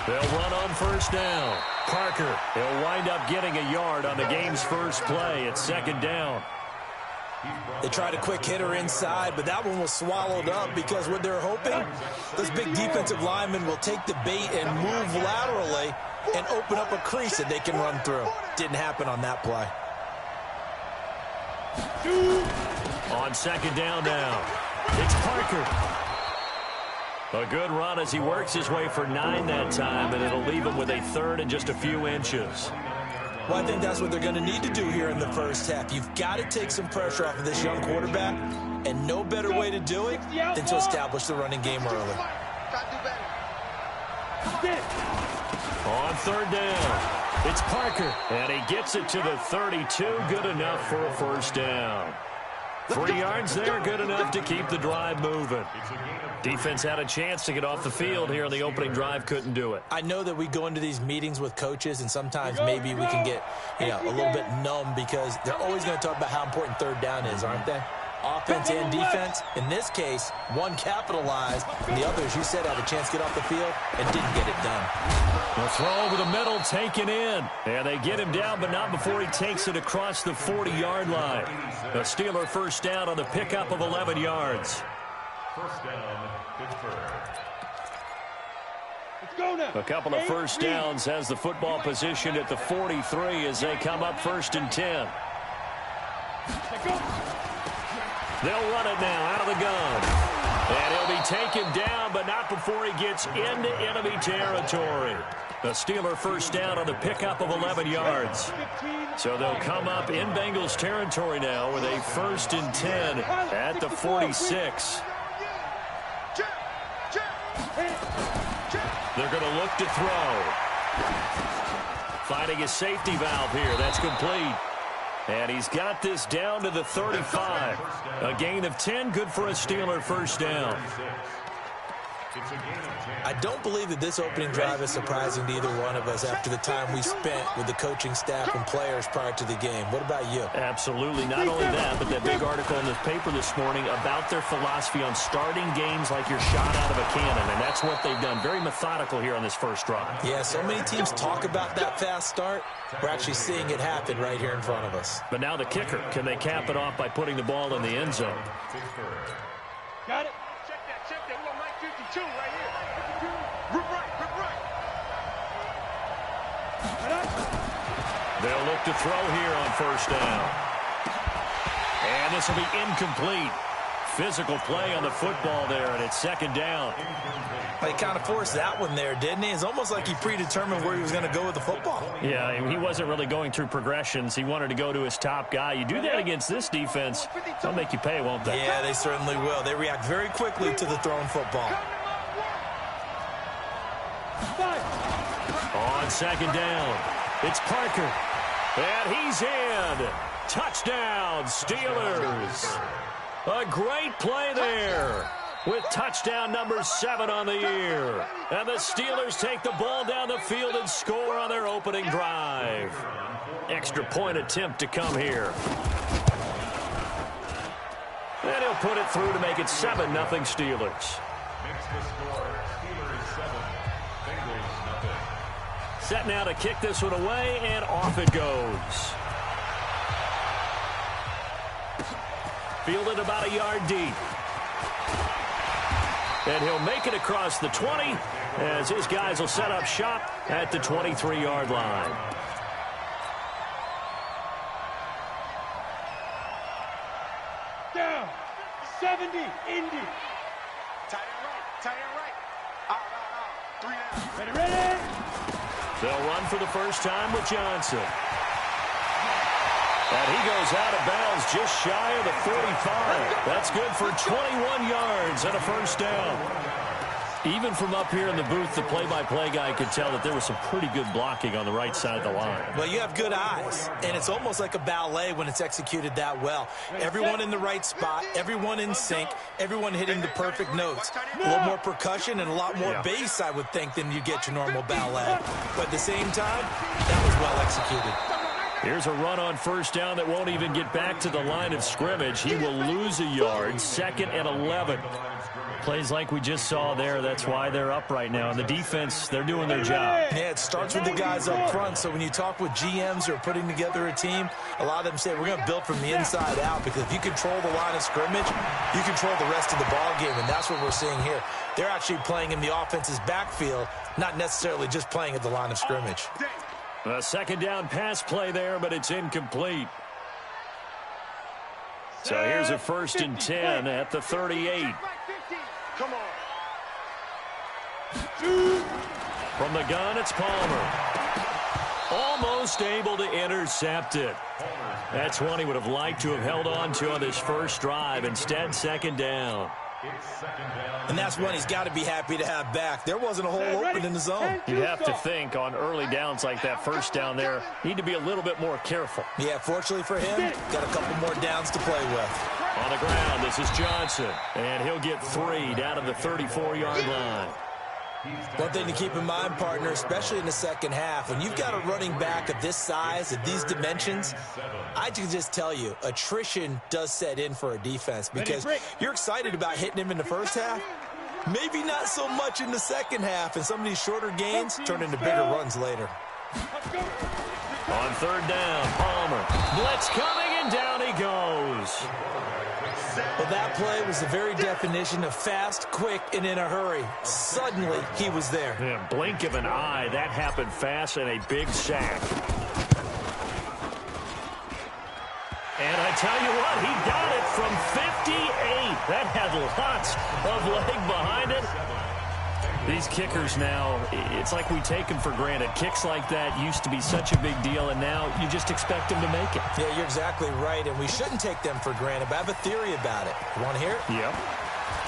They'll run on first down. Parker, he'll wind up getting a yard on the game's first play. It's second down. They tried a quick hitter inside, but that one was swallowed up because what they're hoping, this big defensive lineman will take the bait and move laterally and open up a crease that they can run through. Didn't happen on that play. On second down now, it's Parker. A good run as he works his way for 9 that time, and it'll leave him with a third and just a few inches. Well, I think that's what they're going to need to do here in the first half. You've got to take some pressure off of this young quarterback, and no better way to do it than to establish the running game early. On third down, it's Parker, and he gets it to the 32, good enough for a first down. 3 yards there, good enough to keep the drive moving. Defense had a chance to get off the field here on the opening drive, couldn't do it. I know that we go into these meetings with coaches, and sometimes maybe we can get a little bit numb because they're always going to talk about how important third down is, aren't they? Offense and defense. In this case, one capitalized, and the other, as you said, had a chance to get off the field and didn't get it done. The throw over the middle, taken in. And they get him down, but not before he takes it across the 40-yard line. A Steeler first down on the pickup of 11 yards. First down, Pittsburgh. A couple of first downs has the football position at the 43 as they come up first and 10. They'll run it now out of the gun. And he'll be taken down, but not before he gets into enemy territory. The Steeler first down on the pickup of 11 yards. So they'll come up in Bengals territory now with a first and 10 at the 46. They're going to look to throw. Finding a safety valve here. That's complete. And he's got this down to the 35. A gain of 10, good for a Steeler first down. I don't believe that this opening drive is surprising to either one of us after the time we spent with the coaching staff and players prior to the game. What about you? Absolutely. Not only that, but that big article in the paper this morning about their philosophy on starting games like you're shot out of a cannon, and that's what they've done. Very methodical here on this first drive. Yeah, so many teams talk about that fast start. We're actually seeing it happen right here in front of us. But now the kicker. Can they cap it off by putting the ball in the end zone? Got it. Check that. We're on line 52 right here. Rip right. They'll look to throw here on first down. And this will be incomplete. Physical play on the football there, and it's second down. He kind of forced that one there, didn't he? It's almost like he predetermined where he was going to go with the football. Yeah, he wasn't really going through progressions. He wanted to go to his top guy. You do that against this defense, they'll make you pay, won't they? Yeah, they certainly will. They react very quickly to the thrown football. On second down, it's Parker. And he's in. Touchdown, Steelers. A great play there with touchdown number 7 on the year. And the Steelers take the ball down the field and score on their opening drive. Extra point attempt to come here. And he'll put it through to make it 7-0 Steelers. Makes the score Steelers 7, Bengals 0. Set now to kick this one away, and off it goes. Fielded about a yard deep. And he'll make it across the 20 as his guys will set up shop at the 23-yard line. Down. 70. Indy. Tight end right. Out. 3 down. Ready. They'll run for the first time with Johnson. And he goes out of bounds just shy of the 45. That's good for 21 yards and a first down. Even from up here in the booth, the play-by-play guy could tell that there was some pretty good blocking on the right side of the line. Well, you have good eyes, and it's almost like a ballet when it's executed that well. Everyone in the right spot, everyone in sync, everyone hitting the perfect notes. A little more percussion and a lot more bass, I would think, than you get your normal ballet. But at the same time, that was well executed. Here's a run on first down that won't even get back to the line of scrimmage. He will lose a yard. 2nd and 11. Plays like we just saw there. That's why they're up right now. And the defense, they're doing their job. Yeah, it starts with the guys up front. So when you talk with GMs who are putting together a team, a lot of them say we're going to build from the inside out, because if you control the line of scrimmage, you control the rest of the ball game, and that's what we're seeing here. They're actually playing in the offense's backfield, not necessarily just playing at the line of scrimmage. A 2nd down pass play there, but it's incomplete. So here's a 1st and 10 at the 38. Come on. From the gun, it's Palmer. Almost able to intercept it. That's one he would have liked to have held on to on this first drive. Instead, 2nd down. And that's one he's got to be happy to have back. There wasn't a hole open in the zone. You have to think on early downs like that, first down there, need to be a little bit more careful. Yeah, fortunately for him, got a couple more downs to play with. On the ground, this is Johnson. And he'll get 3 down to the 34-yard line. One thing to keep in mind, partner, especially in the second half, when you've got a running back of this size, of these dimensions, I can just tell you, attrition does set in for a defense, because you're excited about hitting him in the first half, maybe not so much in the second half, and some of these shorter gains turn into bigger runs later. On 3rd down, Palmer. Blitz coming, and down he goes. Well, that play was the very definition of fast, quick, and in a hurry. Suddenly, he was there. Yeah, blink of an eye. That happened fast, and a big sack. And I tell you what, he got it from 58. That had lots of leg behind it. These kickers now, it's like we take them for granted. Kicks like that used to be such a big deal, and now you just expect them to make it. Yeah, you're exactly right, and we shouldn't take them for granted, but I have a theory about it. You want to hear it? Yep.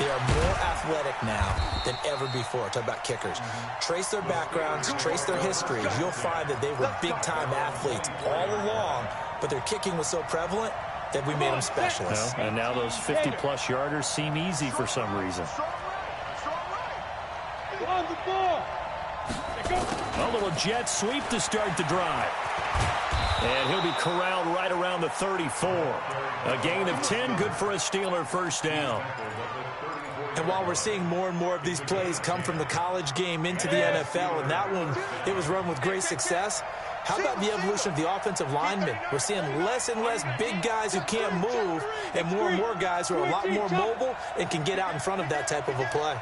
They are more athletic now than ever before. Talk about kickers. Trace their backgrounds, trace their histories. You'll find that they were big-time athletes all along, but their kicking was so prevalent that we made them specialists. Well, and now those 50-plus yarders seem easy for some reason. On the ball. A little jet sweep to start the drive. And he'll be corralled right around the 34. A gain of 10, good for a Steeler first down. And while we're seeing more and more of these plays come from the college game into the NFL, and that one, it was run with great success, how about the evolution of the offensive linemen? We're seeing less and less big guys who can't move, and more guys who are a lot more mobile and can get out in front of that type of a play.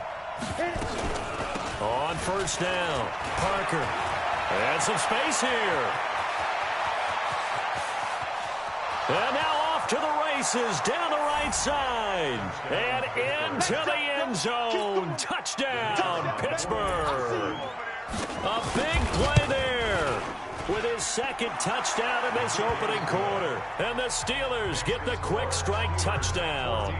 On first down, Parker. And some space here. And now off to the races, down the right side. And into the end zone. Touchdown, Pittsburgh. A big play there with his 2nd touchdown in this opening quarter. And the Steelers get the quick strike touchdown.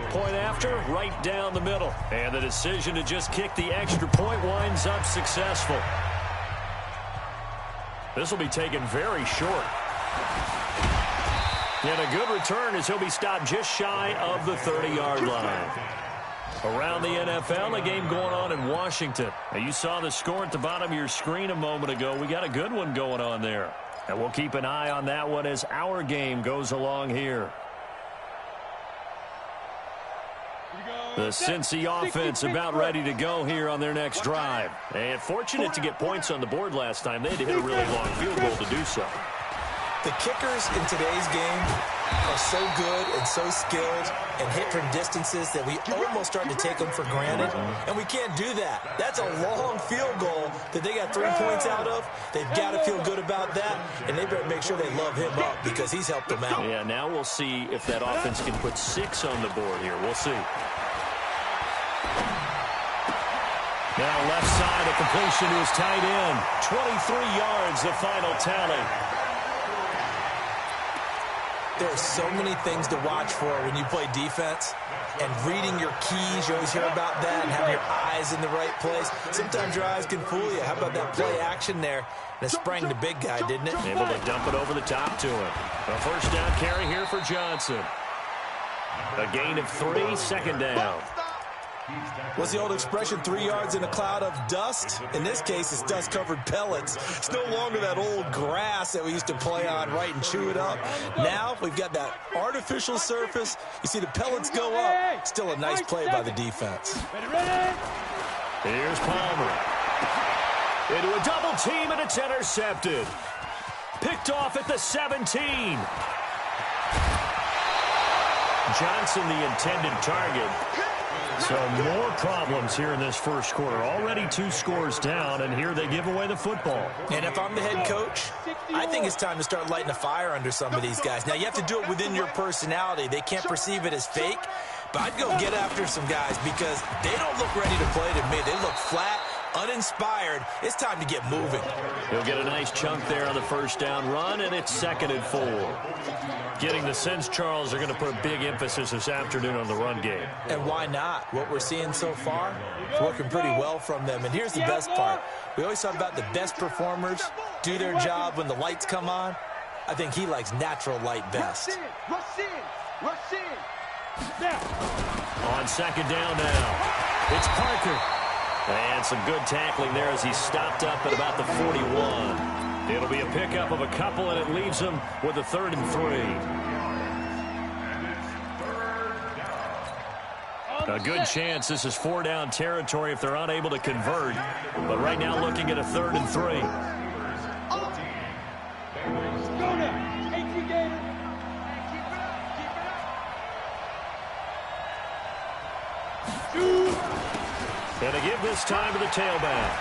Point after, right down the middle. And the decision to just kick the extra point winds up successful. This will be taken very short. And a good return as he'll be stopped just shy of the 30-yard line. Around the NFL, a game going on in Washington. Now, you saw the score at the bottom of your screen a moment ago. We got a good one going on there. And we'll keep an eye on that one as our game goes along here. The Cincy offense about ready to go here on their next drive. And fortunate to get points on the board last time. They had to hit a really long field goal to do so. The kickers in today's game are so good and so skilled and hit from distances that we almost start to take them for granted, and we can't do that. That's a long field goal that they got 3 points out of. They've got to feel good about that, and they better make sure they love him up because he's helped them out. Yeah, now we'll see if that offense can put 6 on the board here. We'll see. Now left side, a completion to his tight end. 23 yards, the final tally. There are so many things to watch for when you play defense, and reading your keys, you always hear about that, and having your eyes in the right place. Sometimes your eyes can fool you. How about that play action there? And it sprang the big guy, didn't it? Able to dump it over the top to him. A first down carry here for Johnson. A gain of 3, 2nd down. What's the old expression, 3 yards in a cloud of dust? In this case, it's dust-covered pellets. It's no longer that old grass that we used to play on, right, and chew it up. Now we've got that artificial surface. You see the pellets go up. Still a nice play by the defense. Here's Palmer. Into a double team, and it's intercepted. Picked off at the 17. Johnson, the intended target. So more problems here in this first quarter. Already 2 scores down, and here they give away the football. And if I'm the head coach, I think it's time to start lighting a fire under some of these guys. Now, you have to do it within your personality. They can't perceive it as fake, but I'd go get after some guys because they don't look ready to play to me. They look flat, uninspired. It's time to get moving. He'll get a nice chunk there on the first down run, and it's 2nd and 4. Getting the sense, Charles, they're going to put a big emphasis this afternoon on the run game. And why not? What we're seeing so far is working pretty well from them. And here's the best part. We always talk about the best performers do their job when the lights come on. I think he likes natural light best. Rush in. On 2nd down now, it's Parker. And some good tackling there as he stopped up at about the 41. It'll be a pickup of a couple, and it leaves him with a 3rd and 3. A good chance this is 4-down territory if they're unable to convert. But right now looking at a 3rd and 3. And they give this time to the tailback.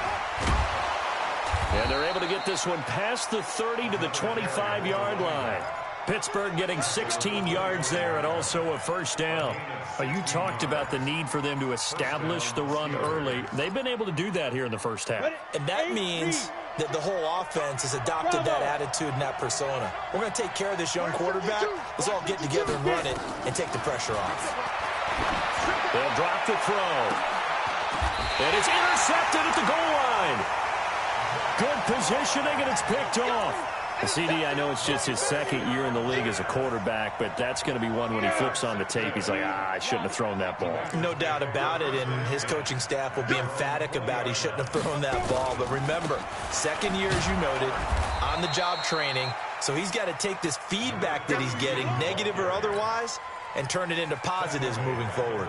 And they're able to get this one past the 30 to the 25-yard line. Pittsburgh getting 16 yards there and also a first down. You talked about the need for them to establish the run early. They've been able to do that here in the first half. And that means that the whole offense has adopted that attitude and that persona. We're going to take care of this young quarterback. Let's all get together and run it and take the pressure off. They'll drop the throw. And it's intercepted at the goal line. Good positioning, and it's picked off. CD, I know it's just his 2nd year in the league as a quarterback, but that's going to be one when he flips on the tape. He's like, I shouldn't have thrown that ball. No doubt about it, and his coaching staff will be emphatic about he shouldn't have thrown that ball. But remember, 2nd year, as you noted, on-the-job training, so he's got to take this feedback that he's getting, negative or otherwise, and turn it into positives moving forward.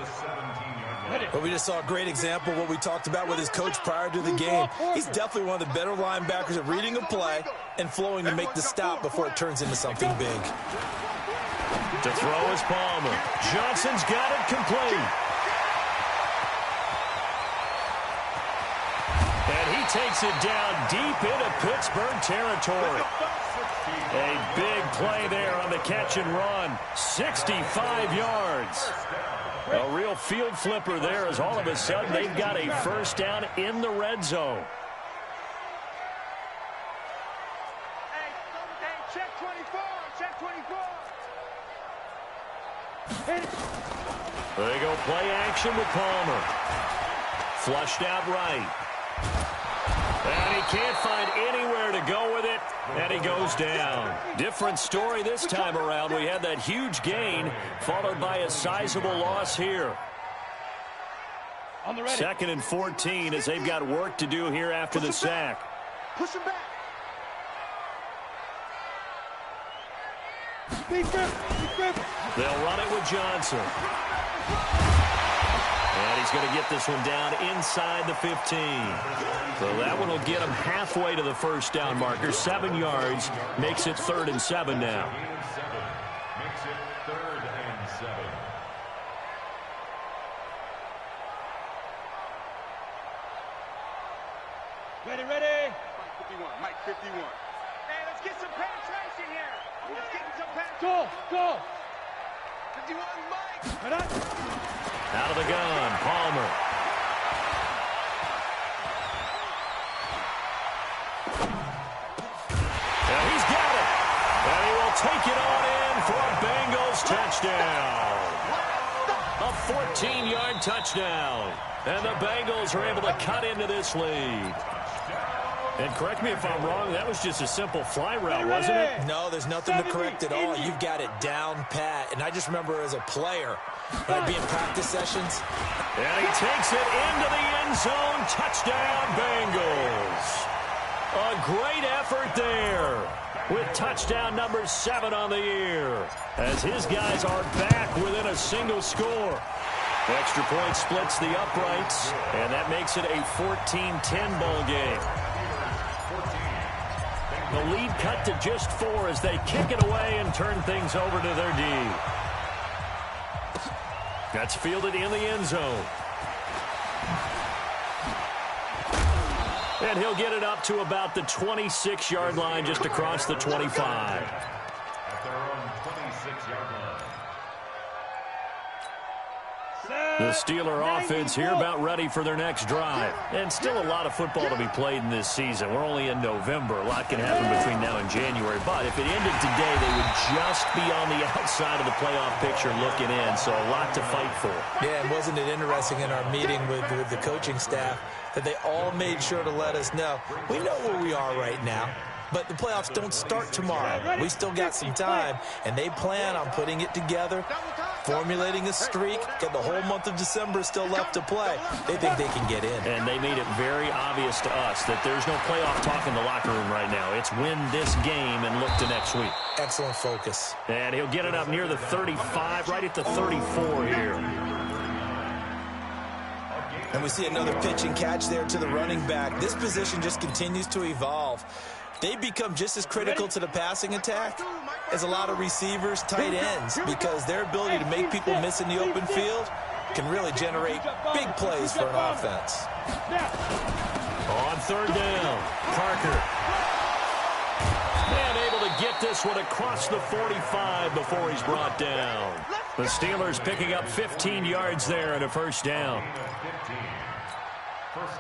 But we just saw a great example of what we talked about with his coach prior to the game. He's definitely one of the better linebackers at reading a play and flowing to make the stop before it turns into something big. To throw is Palmer. Johnson's got it complete. And he takes it down deep into Pittsburgh territory. A big play there on the catch and run. 65 yards. A real field flipper there as all of a sudden they've got a first down in the red zone. Hey, check 24. Check 24. They go play action with Palmer. Flushed out right. And he can't find anywhere to go with it, and he goes down. Different story this time around. We had that huge gain, followed by a sizable loss here. 2nd and 14 as they've got work to do here after the sack. Push him back. They'll run it with Johnson. And he's going to get this one down inside the 15. So that one will get him halfway to the first down marker. 7 yards makes it 3rd and 7 now. Makes it 3rd and 7. Ready. Mike 51. Hey, let's get some penetration here. Let's get some penetration. Go. 51, Mike. Out of the gun, Palmer. And he's got it. And he will take it on in for a Bengals touchdown. A 14-yard touchdown. And the Bengals are able to cut into this lead. And correct me if I'm wrong, that was just a simple fly route, wasn't it? No, there's nothing to correct at all. You've got it down pat. And I just remember as a player, when I'd be in practice sessions. And he takes it into the end zone. Touchdown, Bengals. A great effort there with touchdown number 7 on the year, as his guys are back within a single score. Extra point splits the uprights, and that makes it a 14-10 ball game. The lead cut to just 4 as they kick it away and turn things over to their D. That's fielded in the end zone. And he'll get it up to about the 26-yard line, just across the 25. At their own 26-yard line. The Steeler offense here about ready for their next drive. And still a lot of football to be played in this season. We're only in November. A lot can happen between now and January. But if it ended today, they would just be on the outside of the playoff picture looking in. So a lot to fight for. Yeah, and wasn't it interesting in our meeting with the coaching staff that they all made sure to let us know, we know where we are right now, but the playoffs don't start tomorrow. We still got some time, and they plan on putting it together, formulating a streak, got the whole month of December still left to play. They think they can get in. And they made it very obvious to us that there's no playoff talk in the locker room right now. It's win this game and look to next week. Excellent focus. And he'll get it up near the 35, right at the 34 here. And we see another pitch and catch there to the running back. This position just continues to evolve. They become just as critical to the passing attack as a lot of receivers, tight ends, because their ability to make people miss in the open field can really generate big plays for an offense. On third down, Parker. And able to get this one across the 45 before he's brought down. The Steelers picking up 15 yards there and a first down.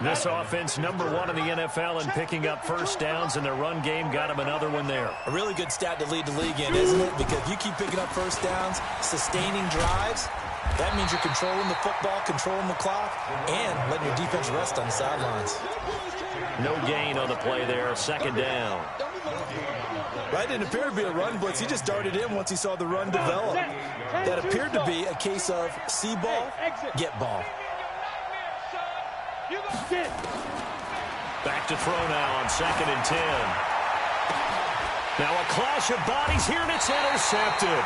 This offense, #1 in the NFL in picking up first downs, and their run game got him another one there. A really good stat to lead the league in, isn't it? Because you keep picking up first downs, sustaining drives, that means you're controlling the football, controlling the clock, and letting your defense rest on the sidelines. No gain on the play there, second down. Right, didn't appear to be a run blitz. He just darted in once he saw the run develop. That appeared to be a case of see ball, get ball. Back to throw now on 2nd and 10. Now a clash of bodies here, and it's intercepted.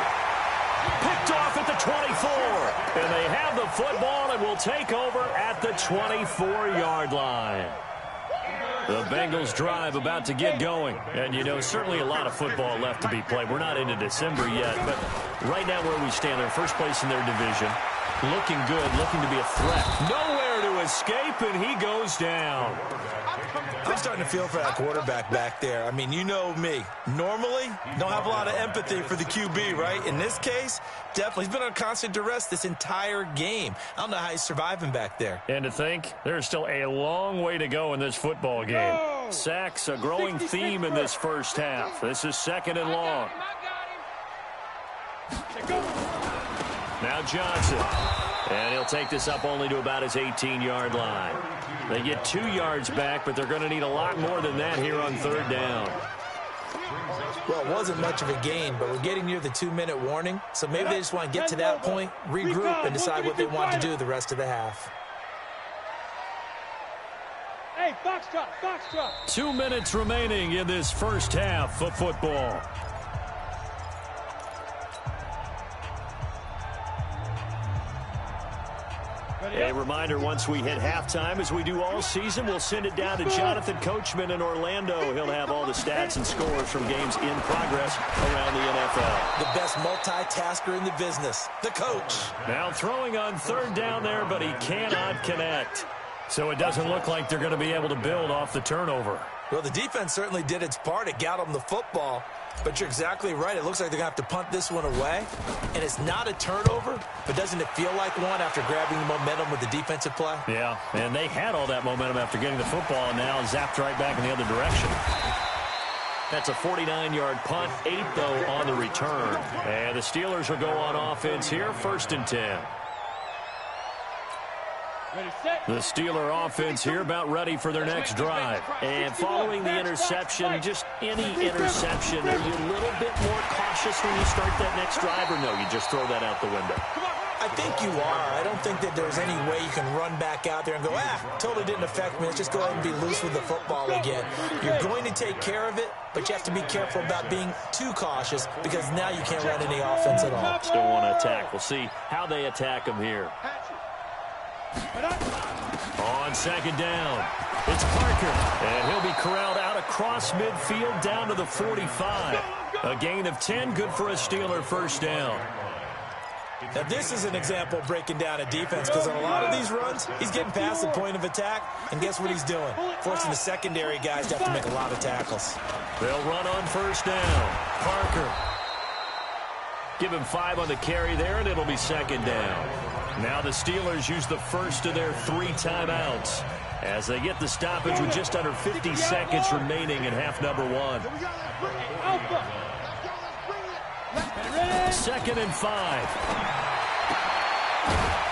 Picked off at the 24. And they have the football and will take over at the 24-yard line. The Bengals drive about to get going. And, you know, certainly a lot of football left to be played. We're not into December yet, but right now where we stand, they're first place in their division. Looking good, looking to be a threat. Nowhere to escape, and he goes down. I'm starting to feel for that quarterback back there. I mean, you know me. Normally, don't have a lot of empathy for the QB, right? In this case, definitely. He's been on constant duress this entire game. I don't know how he's surviving back there. And to think, there's still a long way to go in this football game. Sacks, a growing theme in this first half. This is 2nd and long. Now Johnson. And he'll take this up only to about his 18-yard line. They get 2 yards back, but they're going to need a lot more than that here on third down. Well, it wasn't much of a gain, but we're getting near the 2-minute warning, so maybe they just want to get to that point, regroup, and decide what they want to do the rest of the half. Hey, box drop, box drop. 2 minutes remaining in this first half of football. A reminder, once we hit halftime, as we do all season, we'll send it down to Jonathan Coachman in Orlando. He'll have all the stats and scores from games in progress around the NFL. The best multitasker in the business, the coach. Now throwing on third down there, but he cannot connect. So it doesn't look like they're going to be able to build off the turnover. Well, the defense certainly did its part. It got them the football. But you're exactly right. It looks like they're going to have to punt this one away. And it's not a turnover, but doesn't it feel like one after grabbing the momentum with the defensive play? Yeah, and they had all that momentum after getting the football, and now zapped right back in the other direction. That's a 49-yard punt, 8 though on the return. And the Steelers will go on offense here, 1st and 10. The Steeler offense here about ready for their next drive. And following the interception, just any interception, are you a little bit more cautious when you start that next drive, or no, you just throw that out the window? I think you are. I don't think that there's any way you can run back out there and go, totally didn't affect me. Let's just go ahead and be loose with the football again. You're going to take care of it, but you have to be careful about being too cautious because now you can't run any offense at all. Still want to attack. We'll see how they attack them here. On second down, it's Parker, and he'll be corralled out across midfield down to the 45. A gain of 10, good for a Steeler first down. Now, this is an example of breaking down a defense because on a lot of these runs, he's getting past the point of attack, and guess what he's doing? Forcing the secondary guys to have to make a lot of tackles. They'll run on first down. Parker. Give him 5 on the carry there, and it'll be second down. Now the Steelers use the first of their 3 timeouts as they get the stoppage with just under 50 seconds remaining in half number 1. Second and 5.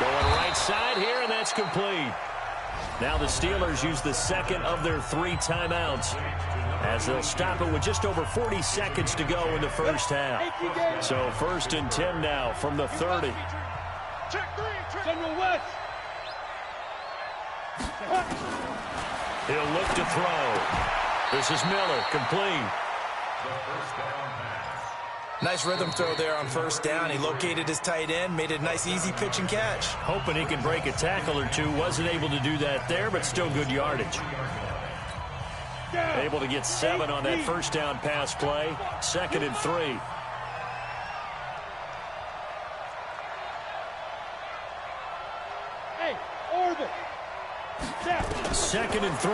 Going right side here, and that's complete. Now the Steelers use the second of their 3 timeouts as they'll stop it with just over 40 seconds to go in the first half. So first and 10 now from the 30. He'll look to throw. This is Miller, complete. Nice rhythm throw there on first down. He located his tight end, made a nice easy pitch and catch. Hoping he can break a tackle or two. Wasn't able to do that there, but still good yardage. Able to get 7 on that first down pass play. Second and 3. Second and 3.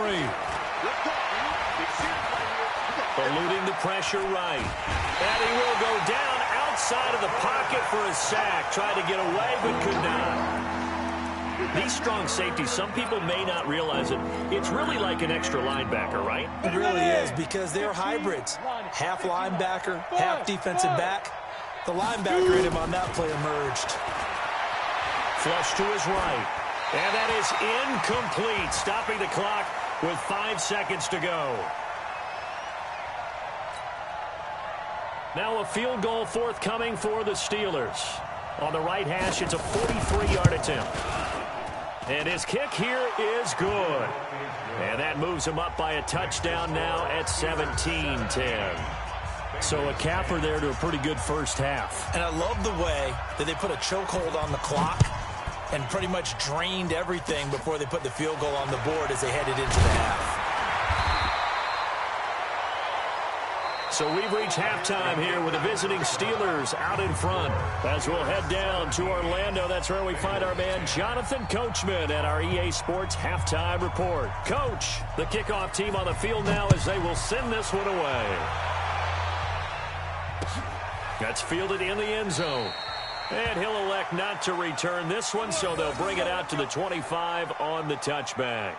Eluding the pressure right. And he will go down outside of the pocket for a sack. Tried to get away, but could not. These strong safeties, some people may not realize it. It's really like an extra linebacker, right? It really is because they're hybrids. Half linebacker, half defensive back. The linebacker in him on that play emerged. Flush to his right. And that is incomplete, stopping the clock with 5 seconds to go. Now a field goal forthcoming for the Steelers. On the right hash, it's a 43-yard attempt. And his kick here is good. And that moves him up by a touchdown now at 17-10. So a capper there to a pretty good first half. And I love the way that they put a chokehold on the clock and pretty much drained everything before they put the field goal on the board as they headed into the half. So we've reached halftime here with the visiting Steelers out in front. As we'll head down to Orlando, that's where we find our man Jonathan Coachman at our EA Sports Halftime Report. Coach, the kickoff team on the field now as they will send this one away. That's fielded in the end zone. And he'll elect not to return this one, so they'll bring it out to the 25 on the touchback.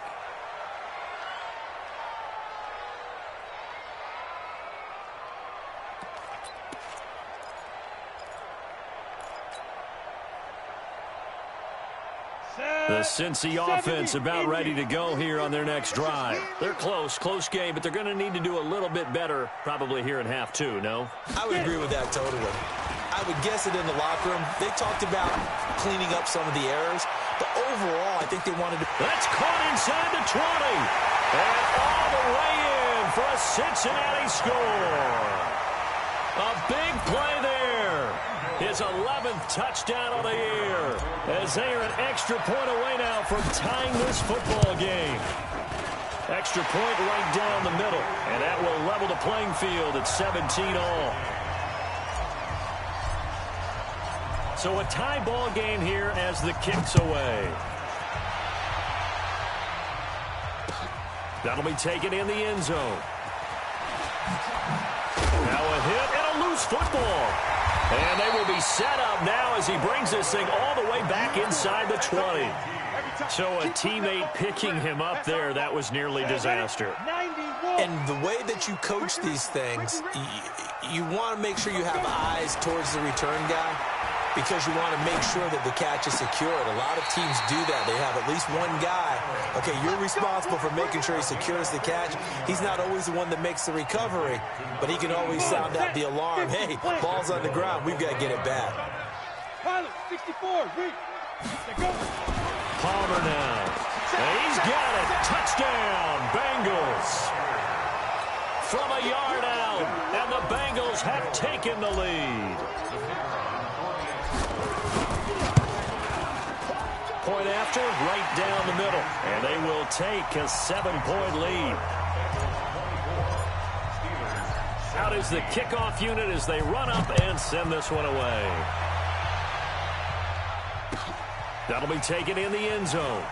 The Cincy offense about ready to go here on their next drive. They're close game, but they're going to need to do a little bit better probably here in half 2, no? I would agree with that totally. I would guess it in the locker room. They talked about cleaning up some of the errors, but overall, I think they wanted to... That's caught inside the 20. And all the way in for a Cincinnati score. A big play there. His 11th touchdown of the year. As they are an extra point away now from tying this football game. Extra point right down the middle. And that will level the playing field at 17 all. So a tie ball game here as the kick's away. That'll be taken in the end zone. Now a hit and a loose football. And they will be set up now as he brings this thing all the way back inside the 20. So a teammate picking him up there, that was nearly disaster. And the way that you coach these things, you want to make sure you have eyes towards the return guy. because you want to make sure that the catch is secured. A lot of teams do that. They have at least one guy. Okay, you're responsible for making sure he secures the catch. He's not always the one that makes the recovery, but he can always sound out the alarm. Hey, ball's on the ground. We've got to get it back. Pilot, 64, wait. Go. Palmer now. And he's got it. Touchdown, Bengals. From a yard out, and the Bengals have taken the lead. Point after, right down the middle. And they will take a 7-point lead. Out is the kickoff unit as they run up and send this one away. That'll be taken in the end zone.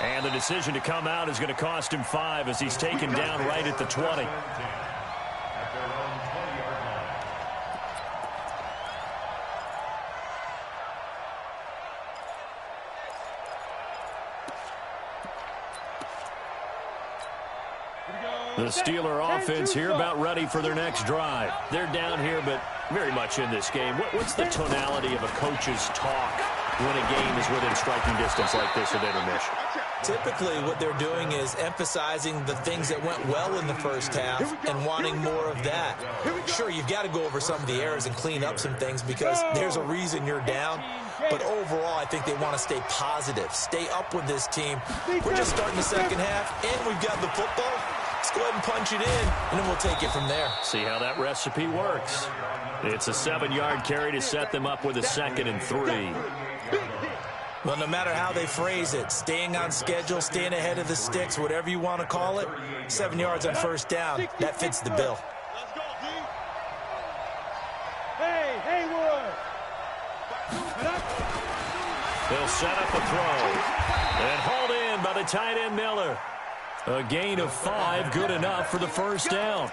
And the decision to come out is going to cost him 5 as he's taken down right at the 20. The Steeler offense here about ready for their next drive. They're down here, but very much in this game. What's the tonality of a coach's talk when a game is within striking distance like this at intermission? Typically, what they're doing is emphasizing the things that went well in the first half and wanting more of that. Sure, you've got to go over some of the errors and clean up some things because there's a reason you're down. But overall, I think they want to stay positive, stay up with this team. We're just starting the second half, and we've got the football. Let's go ahead and punch it in, and then we'll take it from there. See how that recipe works. It's a 7-yard carry to set them up with a 2nd and 3. Well, no matter how they phrase it, staying on schedule, staying ahead of the sticks, whatever you want to call it, 7 yards on first down, that fits the bill. Let's go, D. Hey, Haywood. They'll set up a throw. And hauled in by the tight end Miller. A gain of 5, good enough for the first down.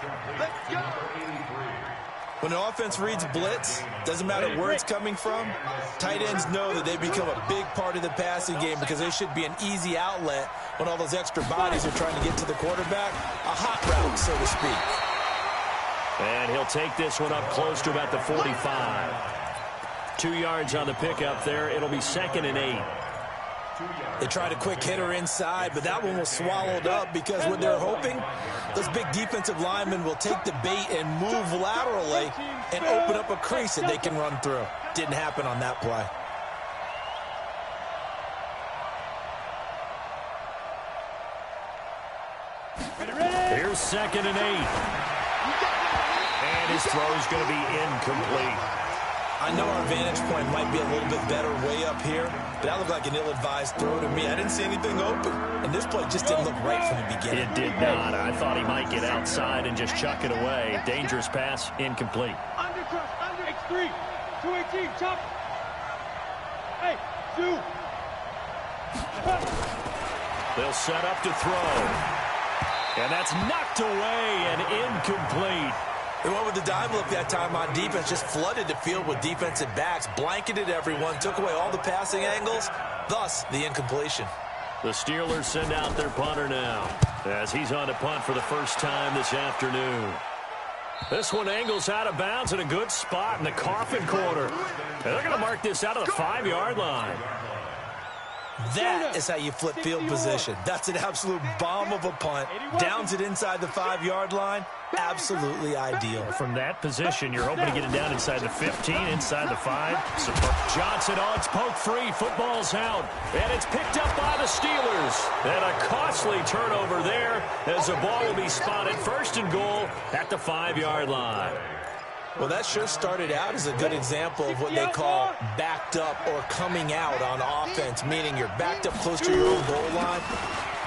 When an offense reads blitz, doesn't matter where it's coming from, tight ends know that they become a big part of the passing game because they should be an easy outlet when all those extra bodies are trying to get to the quarterback. A hot route, so to speak. And he'll take this one up close to about the 45. 2 yards on the pickup there. It'll be 2nd and 8. They tried a quick hitter inside, but that one was swallowed up because what they're hoping, those big defensive linemen will take the bait and move laterally and open up a crease that they can run through. Didn't happen on that play. Here's 2nd and 8. And his throw's going to be incomplete. I know our vantage point might be a little bit better way up here, but that looked like an ill-advised throw to me. I didn't see anything open, and this play just didn't look right from the beginning. It did not. I thought he might get outside and just chuck it away. Dangerous pass, incomplete. Under cross, under X3. 218, chop. Hey, 2. They'll set up to throw. And that's knocked away and incomplete. They went with the dime look that time on defense, just flooded the field with defensive backs, blanketed everyone, took away all the passing angles, thus the incompletion. The Steelers send out their punter now as he's on to punt for the first time this afternoon. This one angles out of bounds in a good spot in the coffin corner. And they're going to mark this out of the 5-yard line. That is how you flip field position. That's an absolute bomb of a punt. Downs it inside the 5-yard line. Absolutely ideal. From that position, you're hoping to get it down inside the 15, inside the 5. Johnson on, it's poked free. Football's out. And it's picked up by the Steelers. And a costly turnover there as the ball will be spotted 1st and goal at the 5-yard line. Well, that sure started out as a good example of what they call backed up or coming out on offense, meaning you're backed up close to your own goal line.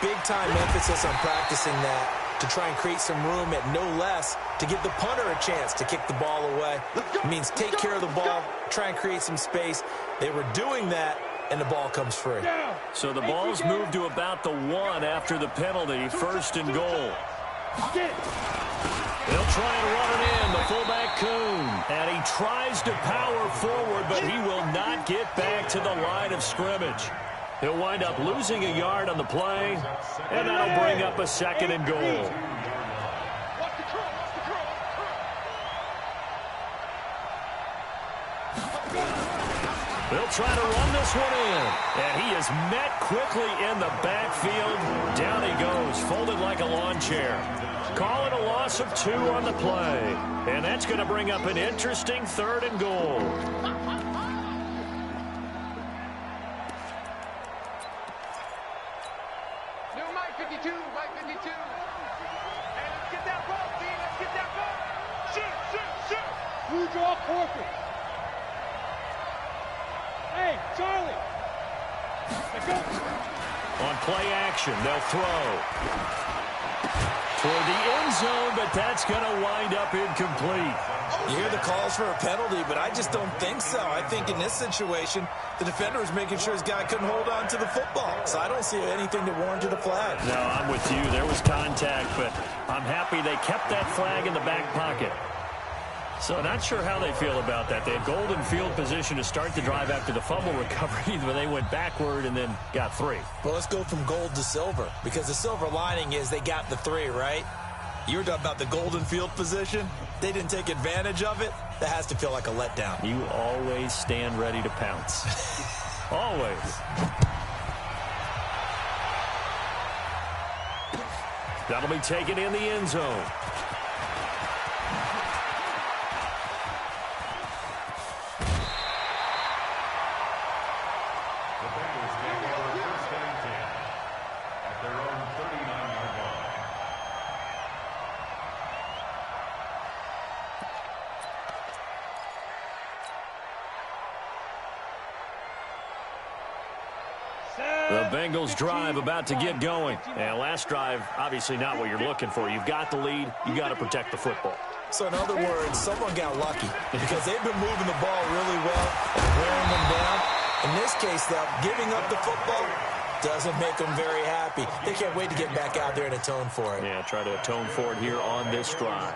Big-time emphasis on practicing that to try and create some room at no less to give the punter a chance to kick the ball away. It means take care of the ball, try and create some space. They were doing that, and the ball comes free. So the ball's moved to about the 1 after the penalty, 1st and goal. They'll try and run it in, the fullback Kuhn. And he tries to power forward, but he will not get back to the line of scrimmage. He'll wind up losing a yard on the play, and that'll bring up a 2nd and goal. They'll try to run this one in. And he is met quickly in the backfield. Down he goes, folded like a lawn chair. Call it a loss of 2 on the play. And that's going to bring up an interesting 3rd and goal. New Mike 52, Mike 52. Hey, let's get that ball, D. Let's get that ball. Shoot. Blue draw corporate. Hey, Charlie. Let's go. On play action, they'll throw toward the end zone, but that's going to wind up incomplete. You hear the calls for a penalty, but I just don't think so. I think in this situation, the defender was making sure his guy couldn't hold on to the football. So I don't see anything to warrant the flag. No, I'm with you. There was contact, but I'm happy they kept that flag in the back pocket. So not sure how they feel about that. They had golden field position to start the drive after the fumble recovery, but they went backward and then got 3. Well, let's go from gold to silver, because the silver lining is they got the 3, right? You were talking about the golden field position. They didn't take advantage of it. That has to feel like a letdown. You always stand ready to pounce. Always. That'll be taken in the end zone. The Bengals drive about to get going. And last drive, obviously not what you're looking for. You've got the lead. You got to protect the football. So in other words, someone got lucky because they've been moving the ball really well and wearing them down. In this case, though, giving up the football doesn't make them very happy. They can't wait to get back out there and atone for it. Yeah, try to atone for it here on this drive.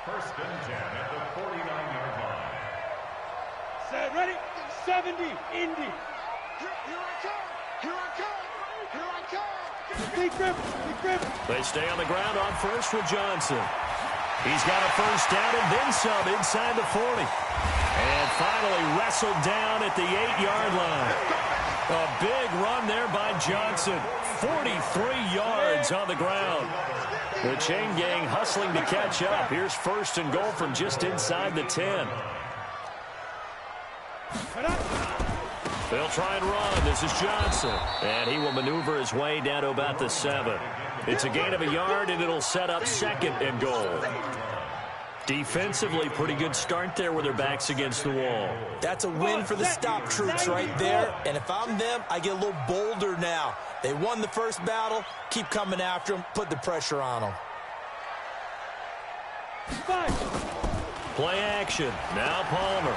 First and 10 at the 49-yard line. Set, ready? 70, Indy. Here I come. Big grip. They stay on the ground on first with Johnson. He's got a first down and then some inside the 40. And finally wrestled down at the 8-yard line. A big run there by Johnson. 43 yards on the ground. The chain gang hustling to catch up. Here's first and goal from just inside the 10. They'll try and run. This is Johnson. And he will maneuver his way down to about the 7. It's a gain of a yard, and it'll set up second and goal. Defensively, pretty good start there with their backs against the wall. That's a win for the stop troops right there. And if I'm them, I get a little bolder now. They won the first battle. Keep coming after them. Put the pressure on them. Play action. Now Palmer.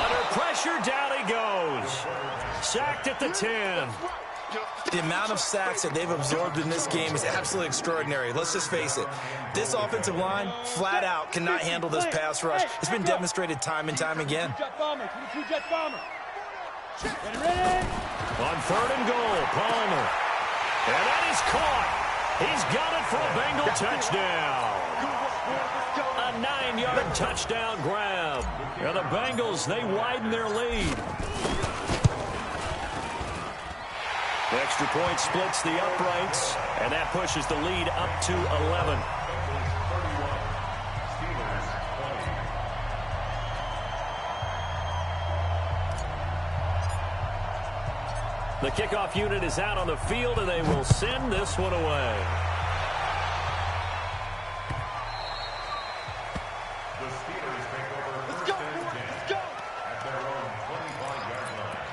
Under pressure, down he goes. Sacked at the 10. The amount of sacks that they've absorbed in this game is absolutely extraordinary. Let's just face it. This offensive line, flat out, cannot handle this pass rush. It's been demonstrated time and time again. Jet bomber. Ready? On third and goal, Palmer. And that is caught. He's got it for a Bengal touchdown. A 9-yard touchdown grab. And the Bengals, they widen their lead. The extra point splits the uprights, and that pushes the lead up to 11. The kickoff unit is out on the field, and they will send this one away. The Steelers take over first and 10 at their own 25-yard line.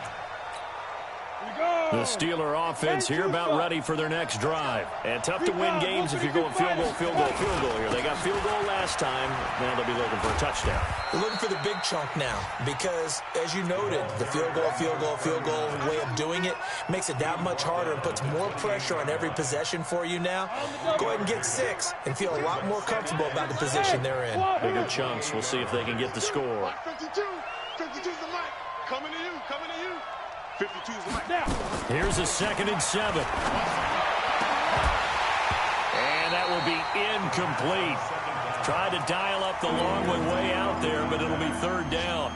The Steeler offense here about ready for their next drive. And tough to win games if you're going field goal here. They got field goal last time. Now they'll be looking for a touchdown. They're looking for the big chunk now because, as you noted, the field goal way of doing it makes it that much harder and puts more pressure on every possession for you now. Go ahead and get 6 and feel a lot more comfortable about the position they're in. Bigger chunks. We'll see if they can get the score. 52's the mic. Coming to you. 52's the mic. Now. Here's a 2nd and 7. And that will be incomplete. Tried to dial up the long way out there, but it'll be third down.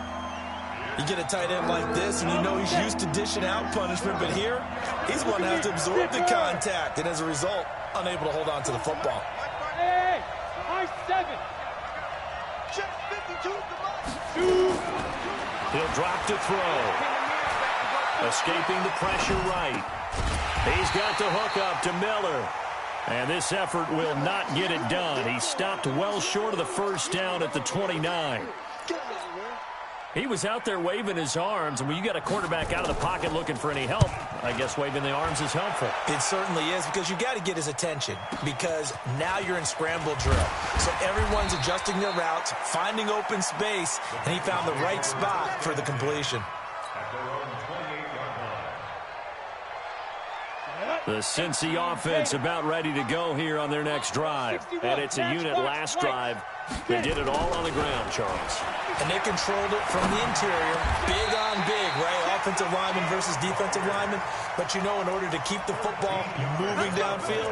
You get a tight end like this, and you know he's used to dishing out punishment, but here, he's one that has to absorb the contact, and as a result, unable to hold on to the football. Hey, high 7. Check 52. He'll drop to throw. Escaping the pressure right. He's got the hook up to Miller. And this effort will not get it done. He stopped well short of the first down at the 29. He was out there waving his arms, and when you got a quarterback out of the pocket looking for any help, I guess waving the arms is helpful. It certainly is, because you got to get his attention, because now you're in scramble drill. So everyone's adjusting their routes, finding open space, and he found the right spot for the completion. The Cincy offense about ready to go here on their next drive. And it's a unit last drive that did it all on the ground, Charles. And they controlled it from the interior. Big on big, right? Offensive lineman versus defensive lineman. But you know, in order to keep the football moving downfield,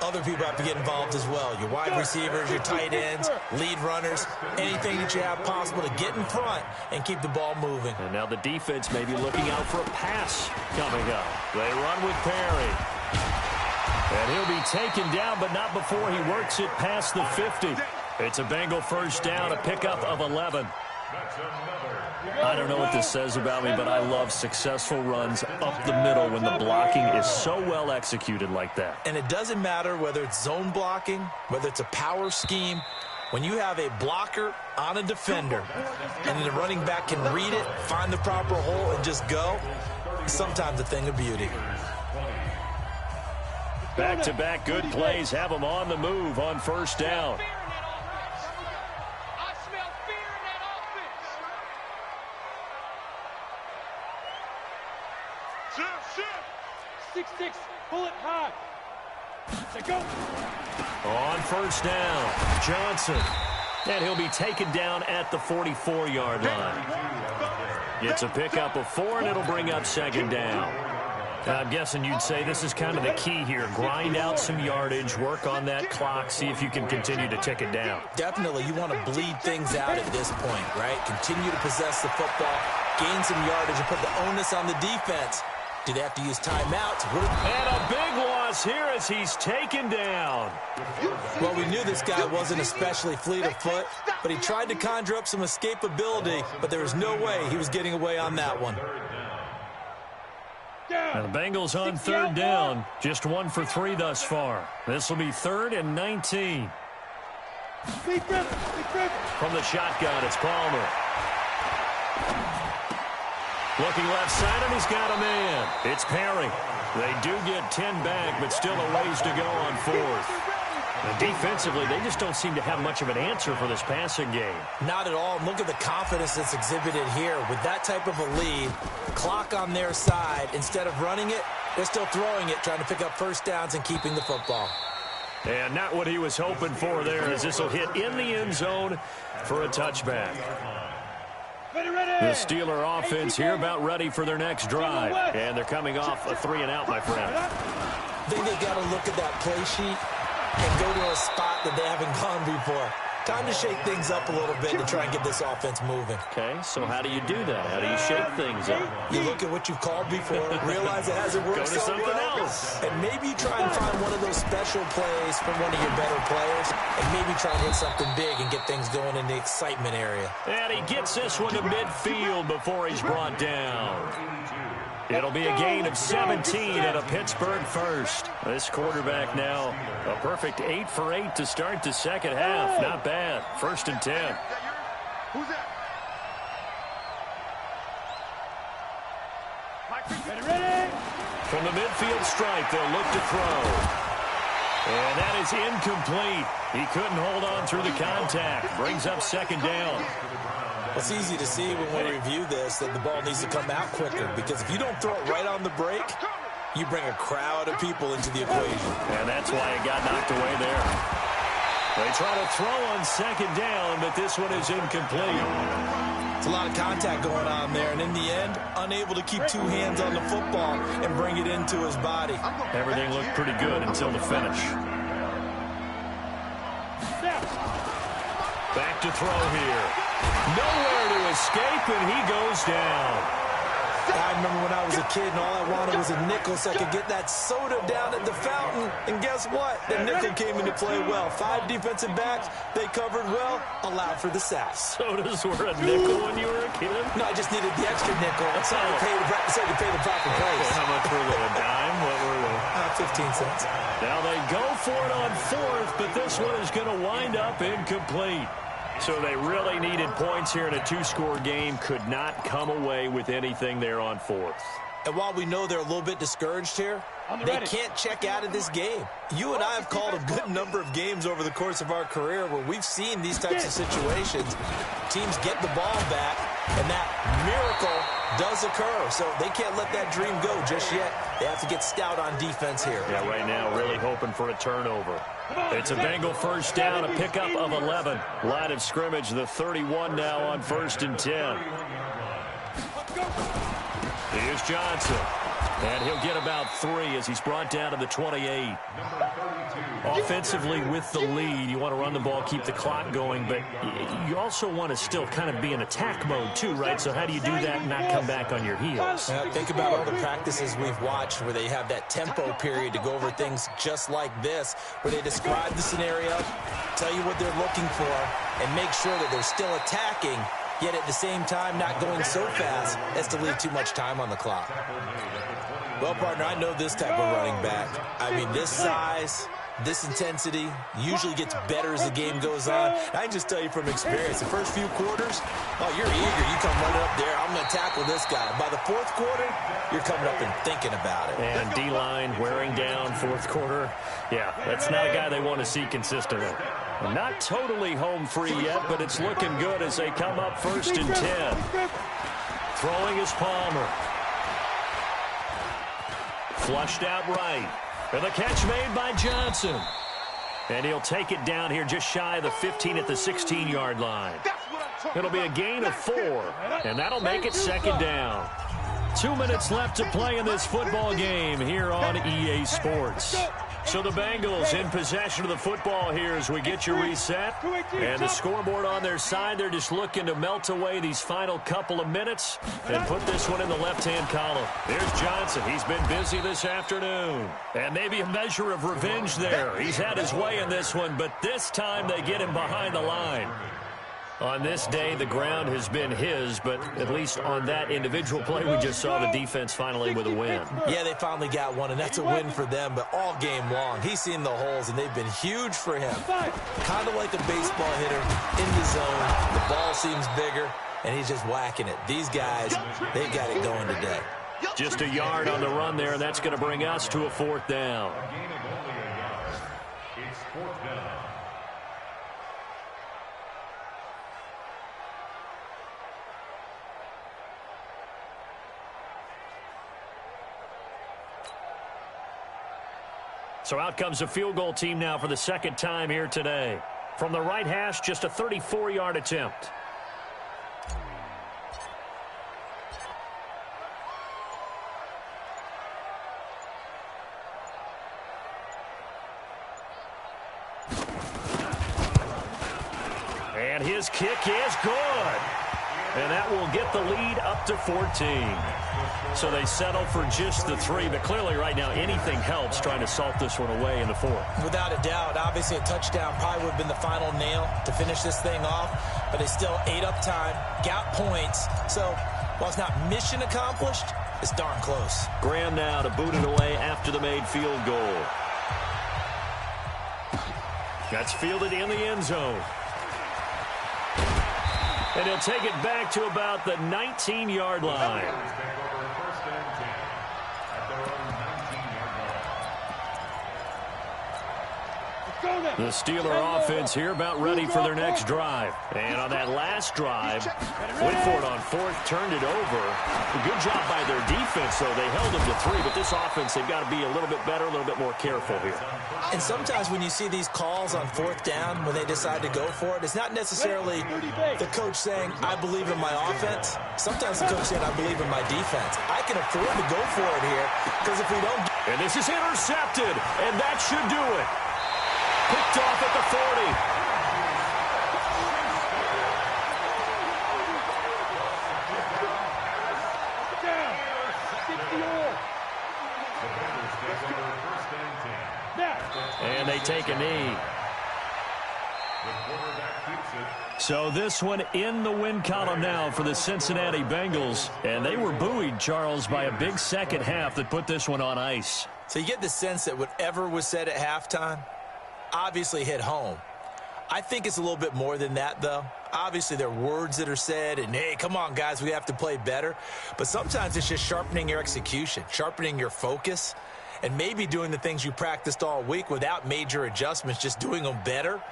other people have to get involved as well. Your wide receivers, your tight ends, lead runners, anything that you have possible to get in front and keep the ball moving. And now the defense may be looking out for a pass coming up. They run with Perry. And he'll be taken down, but not before he works it past the 50. It's a Bengal first down, a pickup of 11. I don't know what this says about me, but I love successful runs up the middle when the blocking is so well executed like that. And it doesn't matter whether it's zone blocking, whether it's a power scheme. When you have a blocker on a defender and then the running back can read it, find the proper hole, and just go, sometimes a thing of beauty. Back-to-back good plays have them on the move on first down. I smell fear in that offense. Shift. 6-6, pull it high. Let's go. On first down, Johnson. And he'll be taken down at the 44-yard line. Gets a pickup of 4, and it'll bring up second down. I'm guessing you'd say this is kind of the key here. Grind out some yardage, work on that clock, see if you can continue to tick it down. Definitely, you want to bleed things out at this point, right? Continue to possess the football, gain some yardage, and put the onus on the defense. Do they have to use timeouts? And a big loss here as he's taken down. Well, we knew this guy wasn't especially fleet of foot, but he tried to conjure up some escapability, but there was no way he was getting away on that one. And the Bengals on third down, just 1 for 3 thus far. This will be 3rd and 19. From the shotgun, it's Palmer. Looking left side, and he's got a man. It's Perry. They do get 10 back, but still a ways to go on 4th. And defensively, they just don't seem to have much of an answer for this passing game. Not at all. Look at the confidence that's exhibited here. With that type of a lead, clock on their side, instead of running it, they're still throwing it, trying to pick up first downs and keeping the football. And not what he was hoping for there, as this will hit in the end zone for a touchback. The Steeler offense here about ready for their next drive. And they're coming off a 3-and-out, my friend. I think they've got to look at that play sheet and go to a spot that they haven't gone before. Time to shake things up a little bit to try and get this offense moving. Okay, so how do you do that? How do you shake things up? You look at what you've called before, realize it hasn't worked Go to so something well, else. and maybe you try and find one of those special plays from one of your better players, and maybe try and hit something big and get things going in the excitement area. And he gets this one to midfield before he's brought down. It'll be a gain of 17 and a Pittsburgh first. This quarterback now a perfect 8 for 8 to start the second half. Not bad. 1st and 10. Who's that? Ready? From the midfield stripe, they'll look to throw. And that is incomplete. He couldn't hold on through the contact. Brings up second down. It's easy to see when we review this that the ball needs to come out quicker, because if you don't throw it right on the break, you bring a crowd of people into the equation. And that's why it got knocked away there. They try to throw on second down, but this one is incomplete. It's a lot of contact going on there, and in the end, unable to keep 2 hands on the football and bring it into his body. Everything looked pretty good until the finish. Back to throw here. Nowhere to escape, and he goes down. I remember when I was a kid and all I wanted was a nickel so I could get that soda down at the fountain. And guess what? The nickel came into play well. 5 defensive backs, they covered well, allowed for the sacks. Sodas were a nickel when you were a kid? No, I just needed the extra nickel so I could pay the proper price. How much were they, a dime? What were they? 15 cents. Now they go for it on 4th, but this one is going to wind up incomplete. So they really needed points here in a 2-score game. Could not come away with anything there on 4th. And while we know they're a little bit discouraged here, they can't check out of this game. You and I have called a good number of games over the course of our career where we've seen these types of situations. Teams get the ball back, and that miracle does occur. So they can't let that dream go just yet. They have to get stout on defense here. Yeah, right now really hoping for a turnover. It's a Bengal first down, a pickup of 11. Line of scrimmage, the 31 now on 1st and 10. Here's Johnson. And he'll get about 3 as he's brought down to the 28. Offensively with the lead, you want to run the ball, keep the clock going, but you also want to still kind of be in attack mode too, right? So how do you do that and not come back on your heels? Think about all the practices we've watched where they have that tempo period to go over things just like this, where they describe the scenario, tell you what they're looking for, and make sure that they're still attacking, yet at the same time not going so fast as to leave too much time on the clock. Well, partner, I know this type of running back. I mean, this size, this intensity usually gets better as the game goes on. I can just tell you from experience, the first few quarters, oh, you're eager. You come running up there, I'm going to tackle this guy. By the 4th quarter, you're coming up and thinking about it. And D-line wearing down 4th quarter. Yeah, that's not a guy they want to see consistently. Not totally home free yet, but it's looking good as they come up 1st and 10. Throwing is Palmer. Flushed out right. And the catch made by Johnson. And he'll take it down here just shy of the 15 at the 16-yard line. It'll be a gain of 4, and that'll make it 2nd down. 2 minutes left to play in this football game here on EA Sports. So the Bengals in possession of the football here as we get you reset. And the scoreboard on their side, they're just looking to melt away these final couple of minutes and put this one in the left-hand column. There's Johnson. He's been busy this afternoon. And maybe a measure of revenge there. He's had his way in this one, but this time they get him behind the line. On this day, the ground has been his, but at least on that individual play, we just saw the defense finally with a win. Yeah, they finally got one, and that's a win for them, but all game long, he's seen the holes, and they've been huge for him. Kind of like a baseball hitter in the zone. The ball seems bigger, and he's just whacking it. These guys, they got it going today. Just a yard on the run there, and that's going to bring us to a 4th down. It's 4th down. So out comes a field goal team now for the 2nd time here today. From the right hash, just a 34-yard attempt. And his kick is good. And that will get the lead up to 14. So they settle for just the 3, but clearly right now anything helps trying to salt this one away in the 4th. Without a doubt, obviously a touchdown probably would have been the final nail to finish this thing off, but they still ate up time, got points. So while it's not mission accomplished, it's darn close. Graham now to boot it away after the made field goal. That's fielded in the end zone. And he'll take it back to about the 19-yard line. The Steeler offense here about ready for their next drive. And on that last drive, went for it on 4th, turned it over. A good job by their defense, though. They held them to 3, but this offense, they've got to be a little bit better, a little bit more careful here. And sometimes when you see these calls on 4th down, when they decide to go for it, it's not necessarily the coach saying, I believe in my offense. Sometimes the coach saying, I believe in my defense. I can afford to go for it here, because if we don't... And this is intercepted, and that should do it. Picked off at the 40. take a knee. So this one in the win column now for the Cincinnati Bengals. And they were buoyed, Charles, by a big second half that put this one on ice. So you get the sense that whatever was said at halftime obviously hit home. I think it's a little bit more than that, though. Obviously, there are words that are said, and, hey, come on, guys, we have to play better. But sometimes it's just sharpening your execution, sharpening your focus, and maybe doing the things you practiced all week without major adjustments, just doing them better.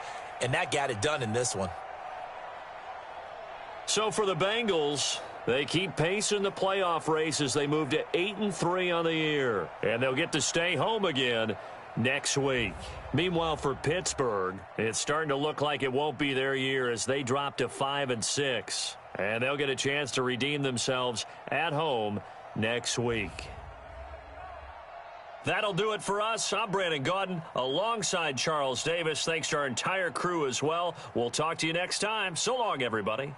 And that got it done in this one. So for the Bengals, they keep pace in the playoff race as they move to 8-3 on the year. And they'll get to stay home again next week. Meanwhile, for Pittsburgh, it's starting to look like it won't be their year as they drop to 5-6. And they'll get a chance to redeem themselves at home next week. That'll do it for us. I'm Brandon Gaudin alongside Charles Davis. Thanks to our entire crew as well. We'll talk to you next time. So long, everybody.